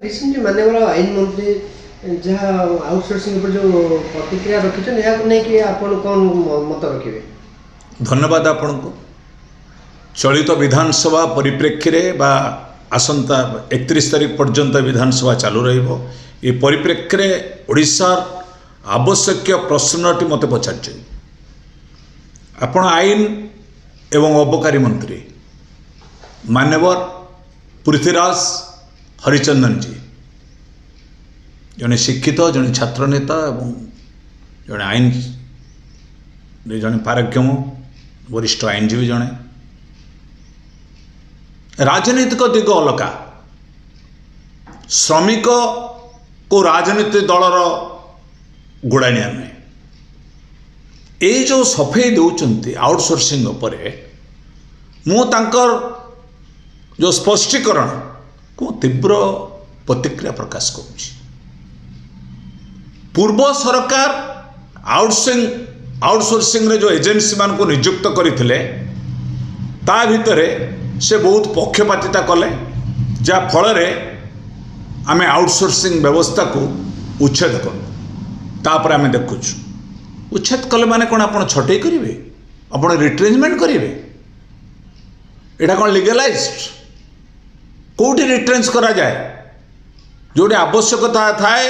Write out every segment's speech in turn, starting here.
Recently माननीय आईन मंत्री जहाँ आउटसोर्सिंग पर जो प्रतिक्रिया रखिछन या नहीं कि आपण कौन मत रखिबे? धन्यवाद आपण को। चलित विधानसभा परिप्रेक्षी रे बा आसंता 31 तारीख पर्यंत विधानसभा चालू रहिबो। ये परिप्रेक्षी रे ओडिशा आवश्यक प्रश्नटी मते पचारछे। आपण आईन एवं अबकारी मंत्री मान्यवर पृथ्वीराज हरिचंदन जी जने शिक्षित जने छात्र नेता एवं जने आईन जने पारक्यम वरिष्ठ आईनजीवी जने राजनीतिक दिग अलगा श्रमिक को राजनीतिक दलर गुड़ाणिया नुहे ये जो सफेई दौरान आउटसोर्सिंग उपरे मु तांकर जो स्पष्टीकरण को तीव्र प्रतिक्रिया प्रकाश करुँच। पूर्व सरकार आउटसोर्सिंग रे जो एजेंसी मान को नियुक्त करथिले ता भितरे से बहुत पक्षपातिता कले जा फल रे आमे आउटसोर्सिंग व्यवस्था को उच्छेद करूँ। तापर आमे देखुछु उच्छेद कले माने कोन आपण छटई करिवे आपण रिट्रेंचमेंट करिवे एटा कोन लीगलाइज्ड कोठी रिट्रेंच करा जाए जोटे आवश्यकता थाए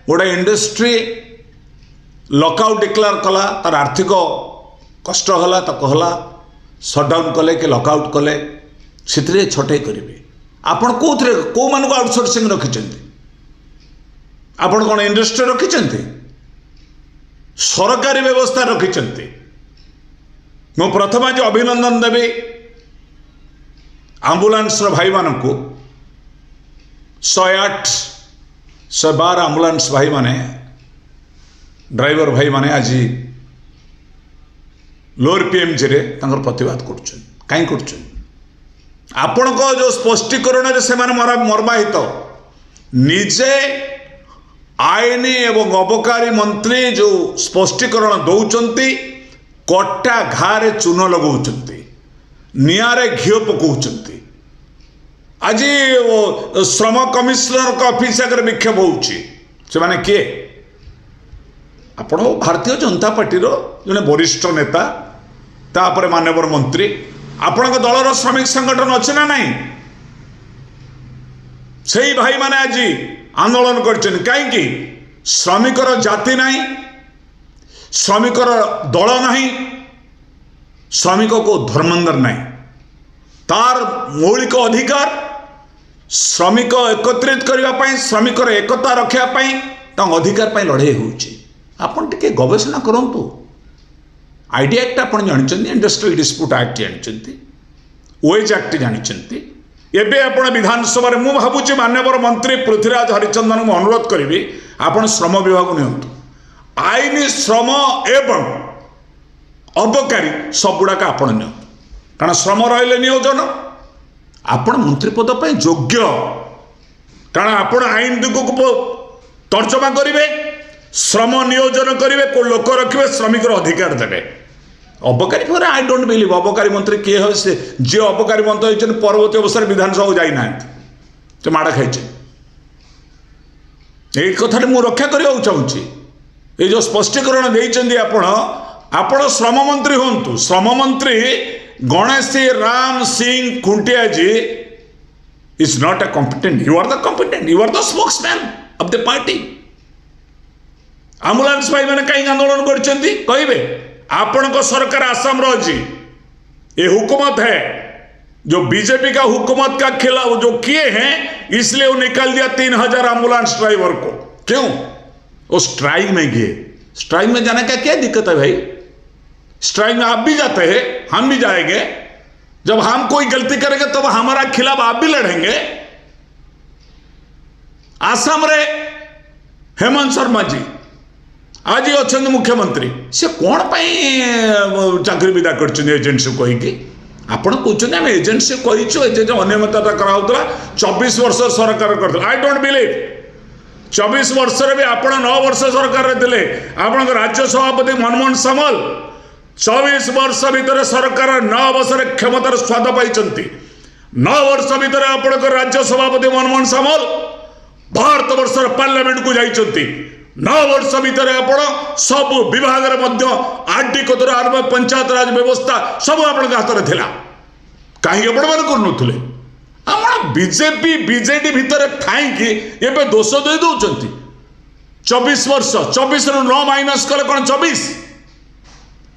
गोटे इंडस्ट्री लॉकआउट डिक्लेयर कला तार आर्थिक कष्ट होला ताको होला शटडाउन कले कि लॉकआउट कले से छटई करेंगे आपण कोथरे को मान को आउटसोर्सिंग रखिछन्ती आपण कोन इंडस्ट्री रखिछन्ती सरकारी व्यवस्था रखिछन्ती। मु प्रथम आज अभिनंदन देवी आंबुलांस भाई मान को 108 112 आंबुलांस भाई माने ड्राइवर भाई माने आज लोअर पीएमजी रे तांकर प्रतिवाद करछन काई करछन आपण को जो स्पष्टीकरण रे से माने मर्माहित निजे आईन एवं अबकारी मंत्री जो स्पष्टीकरण दौचंती कट्टा घारे चून लगौचंती नियारे घिओ पकाउचंती। आज श्रम कमिशनर का ऑफिस आगे विक्षोभ से माने किए आपण भारतीय जनता पार्टी जने वरिष्ठ नेता तापर मान्यवर मंत्री आपण दलर श्रमिक संगठन अच्छे ना नहीं से भाई माने आज आंदोलन कर कहीं श्रमिकर जाति नहीं श्रमिकर दल नहीं श्रमिक को धर्मांतर नहीं तार मौलिक अधिकार श्रमिक एकत्रित करने श्रमिकर एकता रखापी अधिकार लड़ाई होटे गवेषणा करूँ। आईडी एक्ट आप जानते इंडस्ट्रियल डिस्प्यूट एक्ट जानते वेज एक्ट जानते एबे आपण विधानसभा मु भावुची मान्यवर मंत्री पृथ्वीराज हरिचंदन को अनुरोध करी आपण श्रम विभाग नियंतु आईन श्रम एवं अबकारी सबुड़ाक आपण नि कारण श्रम रहिले नियोजन आपण मंत्री पद पे योग्य कारण आपण आईन दिग को तर्जमा करेंगे श्रम नियोजन करेंगे को लोक रखिए श्रमिक अधिकार देवे अबकारी पर आई डोंट बिलीव अबकारी मंत्री किए हो से जी अबकारी मंत्री होती परवर्ती अवस्था विधानसभा जाना तो माड़ खाई यही कथा मुझे रक्षा करने चाहूँगी ये जो स्पष्टीकरण देते आपण श्रम मंत्री हूँ श्रम मंत्री Ganesh Ram Singh Khuntia ji is not a competent you are the competent you are the spokesman of the party. Ambulance भाई मैंने कहीं आंदोलन करेंगे आपण को सरकार आसाम अच्छी ये हुकूमत है जो बीजेपी का हुकूमत का खिलाफ जो किए हैं इसलिए वो निकाल दिया 3000 एम्बुलेंस ड्राइवर को क्यों वो स्ट्राइक में गए। स्ट्राइक में जाने का क्या दिक्कत है भाई स्ट्राइक में आप भी जाते हैं हम भी जाएंगे जब हम कोई गलती करेंगे तब हमारा खिलाफ आप भी लड़ेंगे। आसाम रे हेमंत शर्मा जी आज अच्छा मुख्यमंत्री से कौन चाकरी विदा कर एजेंसी कहीकि आपड़ कहते आम एजेंसी कर अनियमितता कराला 24 वर्ष सरकार कर आई डोंट बिलीव 24 वर्ष भी आप 9 वर्ष सरकार थे आपण राज्य सभापति मनमोहन सामल 24 वर्ष भितर सरकार 9 वर्ष क्षमतार स्वाद पाई 9 वर्ष भितर आप राज्य सभापति मनमोहन सामल ବର୍ଷର ପାର୍ଲାମେଣ୍ଟକୁ ଯାଇଛନ୍ତି 9 ବର୍ଷ ଭିତରେ ଆପଣ ସବୁ ବିଭାଗରେ ମଧ୍ୟ ଆର୍ଡି କତରୁ ଆରମ୍ଭ ପଞ୍ଚାୟତ ରାଜ ବ୍ୟବସ୍ଥା ସବୁ ଆପଣଙ୍କ ହାତରେ ଥିଲା କାହିଁକି ଆପଣମାନେ କରୁନଥିଲେ ଆପଣ ବିଜେପି ବିଜେଡି ଭିତରେ ଥାଇକି ଏବେ ଦୋଷ ଦେଇ ଦେଉଛନ୍ତି 24 ବର୍ଷ 24 ରୁ 9 ମାଇନସ୍ କଲେ କ'ଣ 24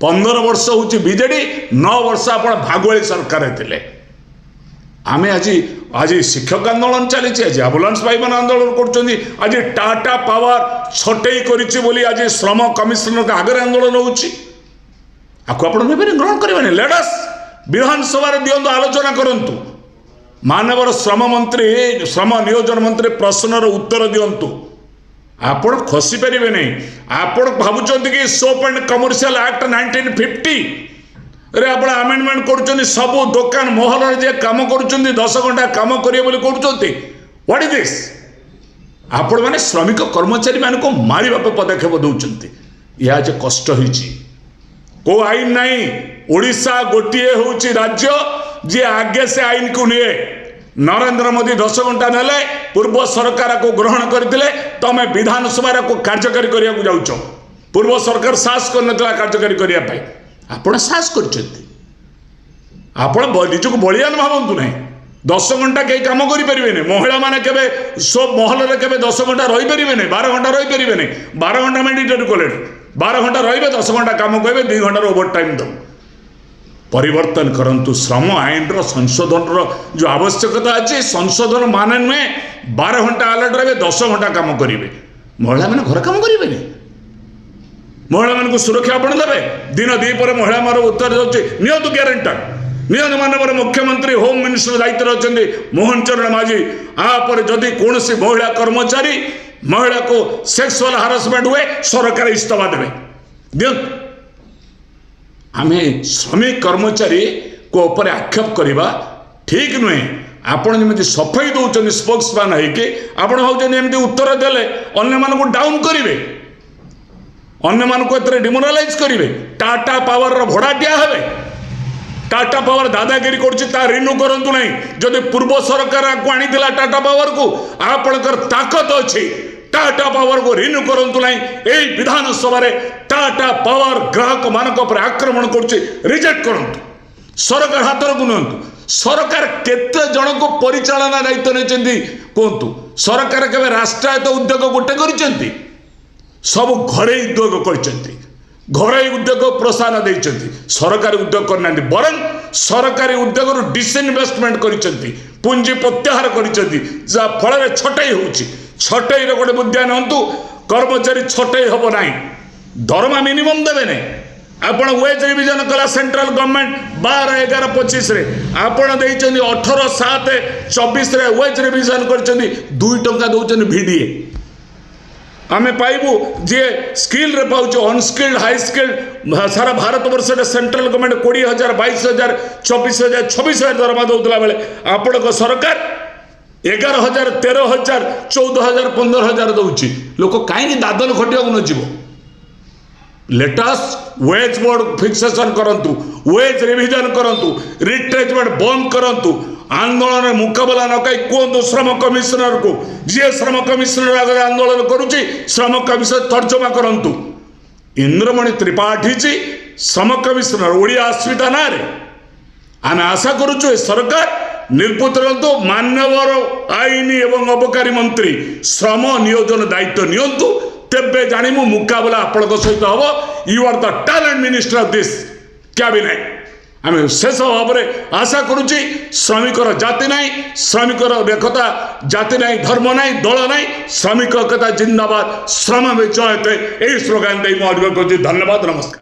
15 ବର୍ଷ ହେଉଛି ବିଜେଡି 9 ବର୍ଷ ଆପଣ ଭାଗୁଆଳି ସରକାର ଥିଲେ आमे आज शिक्षक आंदोलन चली आज आम्बुलांस भाई मैंने आंदोलन कर आज टाटा पावर छटई करी आज श्रम कमिशनर आगे आंदोलन होको ग्रहण करेंगे लेटस विधानसभा दिंतु आलोचना करूँ मानवर श्रम मंत्री श्रम नियोजन मंत्री प्रश्नर उत्तर दिंतु आपण खसी पारे नहीं आपण भावुं कि सोप एंड कमर्शियल एक्ट 1950 रे आप आमेंडमेंट कर सबू दुकान महल जे कम कर 10 घंटा कम करेंगे व्हाट इज दिस आपण मैंने श्रमिक कर्मचारी मान को मारिबा पदक्षेप दौरान यह जे कष्ट को आईन नहीं ओडिशा गोटे हूँ राज्य जे आगे से आईन को निए नरेंद्र मोदी 10 घंटा नेले पूर्व सरकार को ग्रहण करते तमें विधानसभा को कार्यकारी करने को जाऊच पूर्व सरकार साहस कर कार्यकारी करने आपण साहस करजक बलियान भावतु ना 10 घंटा कहीं कम करें महिला मैंने केवे सब महल के 10 घंटा रही पारे नहीं 12 घंटा रही पारे नहीं 12 घंटा मैंडेटरी कले 12 घंटा रे 10 घंटा कम कहे 2 घंटा ओवर टाइम दो परिवर्तन करंतु श्रम आईन संशोधन जो आवश्यकता अच्छी संशोधन माने नुहे 12 घंटा अलर्ट रे 10 घंटा कम करेंगे महिला मैंने घर कम करेंगे महिला मान सुरक्षा आपण देवे दिन दीपर महिला मार उत्तर जाऊँगी नियंतु ग्यारंटर नियंतु मानवर मुख्यमंत्री होम मिनिस्टर दायित्व अच्छा मोहन चरण माझी आपर जदि कौन महिला कर्मचारी महिला को सेक्सुअल हारासमेंट हुए सरकार इस्तीफा देवे दिंतु आम श्रमिक कर्मचारी को ऊपर आक्षेप करवा ठीक नुहे आपण जमी सफाई दौरान स्पोक्समैन होगी आप भाई उत्तर देले अन्य मानक डाउन करेंगे अन्य मानक डिमोरालाइज करेंगे टाटा पावर भड़ा दिया है टाटा पावर दादागिरी कर रिन्यू करूँ ना जदि पूर्व सरकार को आनी टाटा पावर को आपणकर ताकत अच्छी टाटा पावर को रिन्यू करूँ ना यही विधानसभा टाटा पावर ग्राहक मानक पर आक्रमण कर रिजेक्ट करूँ सरकार हाथ को नियंतु सरकार केते जन को परिचालना दायित्व नहीं कहतु सरकार केवल राष्ट्रायत्त उद्योग गोटे कर सब घरे उद्योग कर उद्योग प्रोत्साहन देते सरकारी उद्योग करना बरं सरकारी उद्योग डिसइनवेस्टमेंट कर पुंजी प्रत्याहार कर छटई होटई गोटे बुद्धिया नियंतु कर्मचारी छटई हम ना दरमा मिनिमम देवे ना आपण वेज रिविजन कला सेंट्रल गवर्नमेंट 12/11/25 रे आपण देइचंदी 18/7/24 रे वेज रिविजन करचंदी 2 टंका दउचंदी वीडीए आमे पाइबू जे स्किल रे पाउछ अनस्किल्ड हाई स्किल्ड सारा भारत वर्ष सेंट्रल गवर्नमेंट 20,000 22,000 24,000 26,000 दरमा दउतला बेले आपण को सरकार 11,000 13,000 14,000 15,000 दउची लोक काहे दादन खटिया को न जीवो लेटेस्ट वेज बोर्ड फिक्सेशन करंतु वेज रिविजन करंतु रिट्रेचमेंट बंद करंतु आंदोलन मुकाबला न कई कहतु श्रम कमिशनर को जी श्रम कमिशनर आगे आंदोलन करुच्ची श्रम कमिशनर तर्जमा करंतु इंद्रमणि त्रिपाठी जी श्रम कमिशनर ओडिया अस्मिता ना रे आम आशा करुचु सरकार निर्पुत मान्यवर आईन एवं अबकारी मंत्री श्रम नियोजन दायित्व नियंतु तेबे जानिमु मुकाबला आपण सहित हम you are the talent minister of this cabinet आम शेष भाव में आशा करुच्ची श्रमिकर जाति ना श्रमिकर एकता जाति ना धर्म ना दल ना श्रमिक एकता जिंदाबाद श्रम में जयते यही स्लोगान दे धन्यवाद नमस्कार।